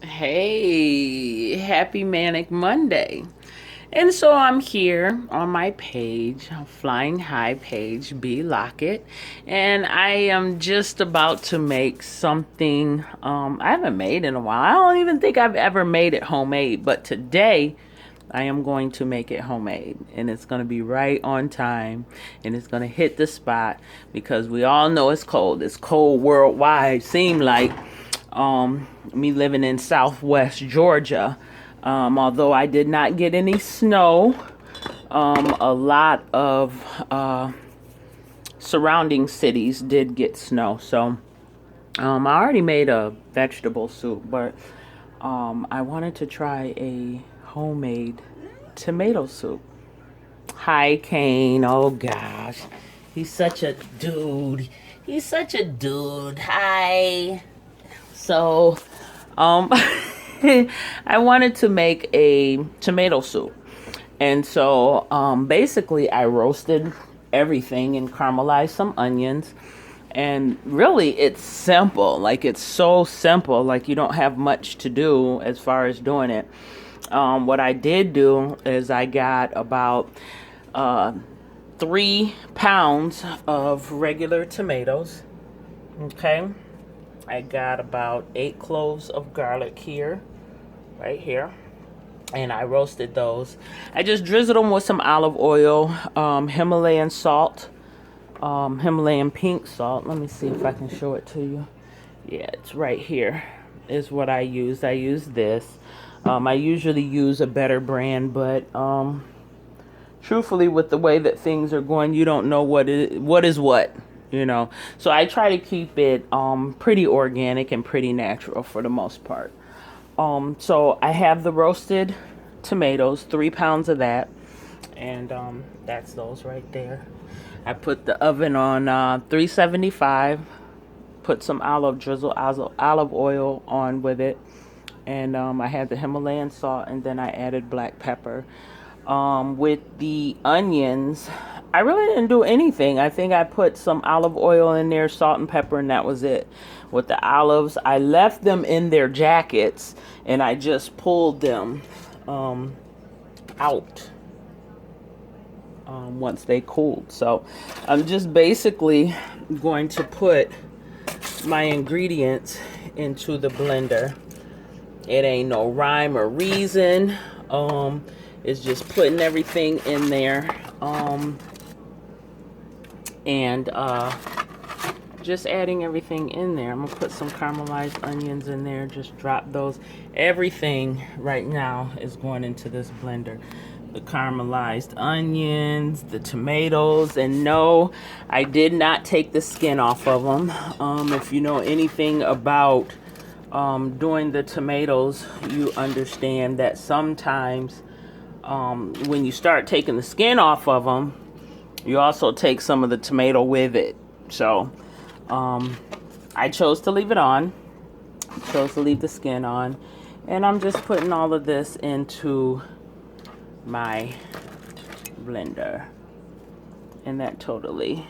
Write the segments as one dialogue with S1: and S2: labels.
S1: Hey, happy Manic Monday. And so I'm here on my page, Flying High page, B Lockett, and I am just about to make something I haven't made in a while. I don't even think I've ever made it homemade, but today I am going to make it homemade, and it's going to be right on time, and it's going to hit the spot because we all know it's cold. It's cold worldwide, seem like. Me living in Southwest Georgia, although I did not get any snow, a lot of surrounding cities did get snow. So I already made a vegetable soup, but I wanted to try a homemade tomato soup. Hi, Kane. Oh, gosh. He's such a dude. He's such a dude. Hi. So, I wanted to make a tomato soup. And so, basically, I roasted everything and caramelized some onions. And really, it's simple. Like, it's so simple. Like, you don't have much to do as far as doing it. What I did do is I got about 3 pounds of regular tomatoes. Okay. I got about 8 cloves of garlic here, right here. And I roasted those. I just drizzled them with some olive oil, Himalayan salt, Himalayan pink salt. Let me see if I can show it to you. Yeah, it's right here is what I used. I used this. I usually use a better brand, but truthfully, with the way that things are going, you don't know what is what, you know. So I try to keep it pretty organic and pretty natural for the most part. So I have the roasted tomatoes, 3 pounds of that, and that's those right there. I put the oven on 375. Put some olive oil on with it, and I had the Himalayan salt, and then I added black pepper. With the onions, I really didn't do anything. I think I put some olive oil in there, salt and pepper, and that was it. With the olives, I left them in their jackets, and I just pulled them out once they cooled. So I'm just basically going to put my ingredients into the blender. It ain't no rhyme or reason. It's just putting everything in there, and just adding everything in there. I'm gonna put some caramelized onions in there. Just drop those. Everything right now is going into this blender. The caramelized onions, the tomatoes, and no, I did not take the skin off of them. If you know anything about doing the tomatoes, you understand that sometimes when you start taking the skin off of them, you also take some of the tomato with it. So I chose to leave it on. Chose to leave the skin on. And I'm just putting all of this into my blender. And that totally,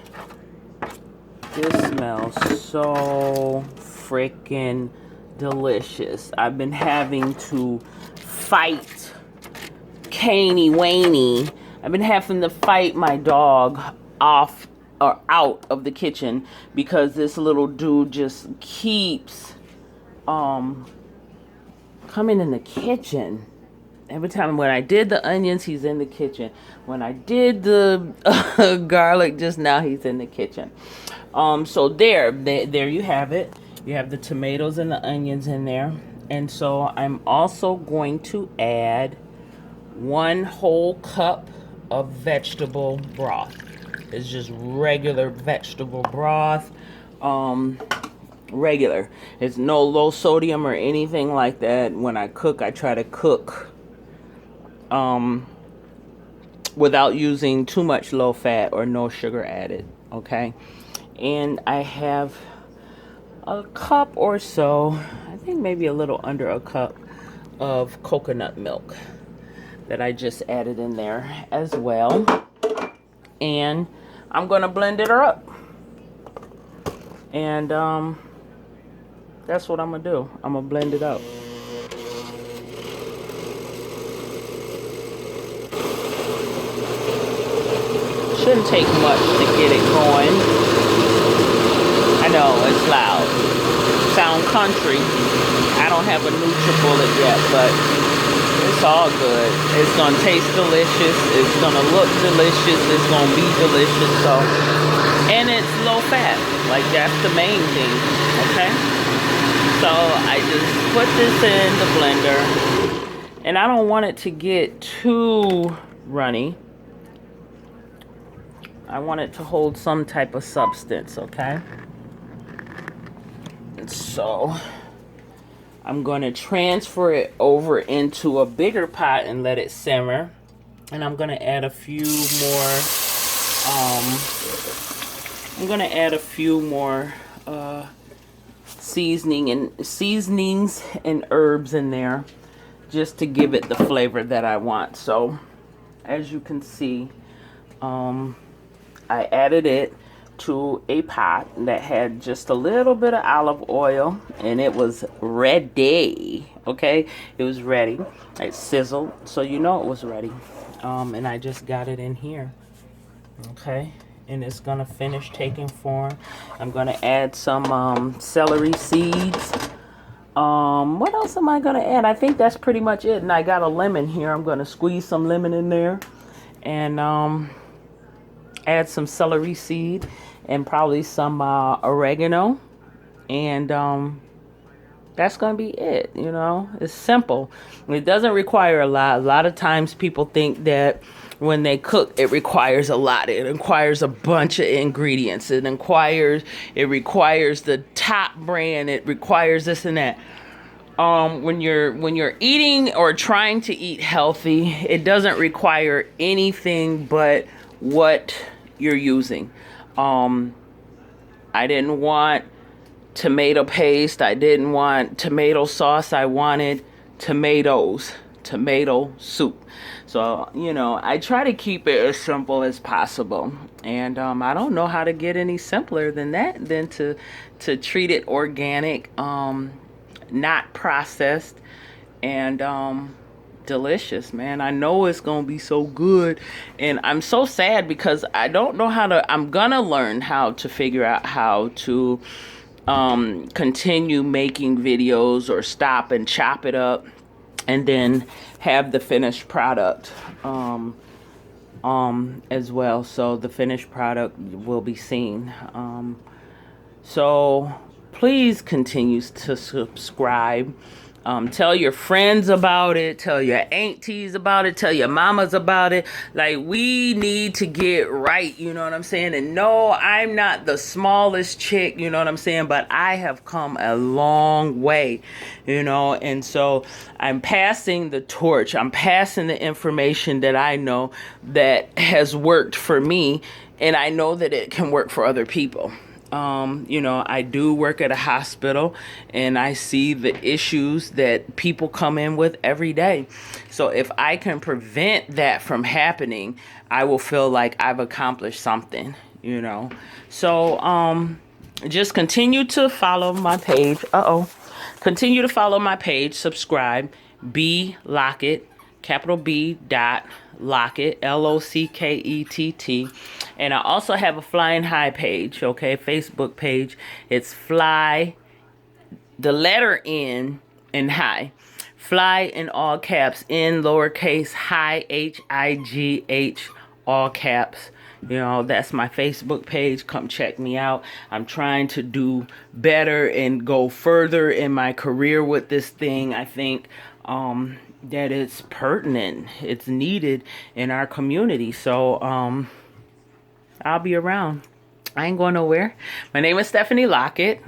S1: this smells so freaking delicious. I've been having to fight Caney Waney. I've been having to fight my dog off or out of the kitchen because this little dude just keeps coming in the kitchen. Every time when I did the onions, he's in the kitchen. When I did the garlic just now, he's in the kitchen. So there you have it. You have the tomatoes and the onions in there. And so I'm also going to add 1 whole cup of vegetable broth. It's just regular vegetable broth. Regular. It's no low sodium or anything like that. When I cook, I try to cook without using too much low fat or no sugar added. Okay. And I have a cup or so, I think maybe a little under a cup of coconut milk that I just added in there as well. And I'm going to blend it up. And that's what I'm going to do. I'm going to blend it up. Shouldn't take much to get it going. I know, it's loud. Sound country. I don't have a NutriBullet yet, but it's all good. It's gonna taste delicious. It's gonna look delicious. It's gonna be delicious. So, and it's low fat. Like, that's the main thing. Okay. So I just put this in the blender, and I don't want it to get too runny. I want it to hold some type of substance. Okay. And so I'm going to transfer it over into a bigger pot and let it simmer. And I'm going to add a few more, seasonings and herbs in there, just to give it the flavor that I want. So as you can see, I added it to a pot that had just a little bit of olive oil, and it was ready. Okay, it was ready. It sizzled, so you know it was ready. And I just got it in here. Okay, and it's gonna finish taking form. I'm gonna add some celery seeds. What else am I gonna add? I think that's pretty much it. And I got a lemon here. I'm gonna squeeze some lemon in there, and add some celery seed and probably some oregano, and that's gonna be it. You know, it's simple. It doesn't require a lot. A lot of times people think that when they cook, it requires a lot. It requires a bunch of ingredients. It requires the top brand. It requires this and that. When you're eating or trying to eat healthy, it doesn't require anything but what you're using. I didn't want tomato paste. I didn't want tomato sauce. I wanted tomatoes, tomato soup. So, you know, I try to keep it as simple as possible. And I don't know how to get any simpler than that, than to treat it organic, not processed, and delicious, man. I know it's gonna be so good, and I'm so sad because I don't know how to. I'm gonna learn how to figure out how to continue making videos, or stop and chop it up and then have the finished product as well. So the finished product will be seen. So please continue to subscribe. Tell your friends about it. Tell your aunties about it. Tell your mamas about it. Like, we need to get right, you know what I'm saying? And no, I'm not the smallest chick, you know what I'm saying? But I have come a long way, you know? And so I'm passing the torch. I'm passing the information that I know that has worked for me. And I know that it can work for other people. You know, I do work at a hospital, and I see the issues that people come in with every day. So if I can prevent that from happening, I will feel like I've accomplished something, you know. So just continue to follow my page. Continue to follow my page, subscribe, B Lockett, capital B dot Lockett, Lockett. And I also have a FLYnHIGH page, okay, Facebook page. It's Fly, the letter N and high. Fly in all caps, in lowercase, high, H-I-G-H, all caps. You know, that's my Facebook page. Come check me out. I'm trying to do better and go further in my career with this thing. I think that it's pertinent. It's needed in our community. So I'll be around. I ain't going nowhere. My name is Stephanie Lockett.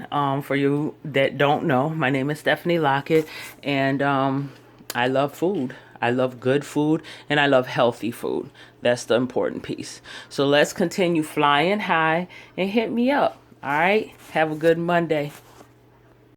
S1: For you that don't know, my name is Stephanie Lockett, and I love food. I love good food, and I love healthy food. That's the important piece. So let's continue flying high, and hit me up. All right? Have a good Monday.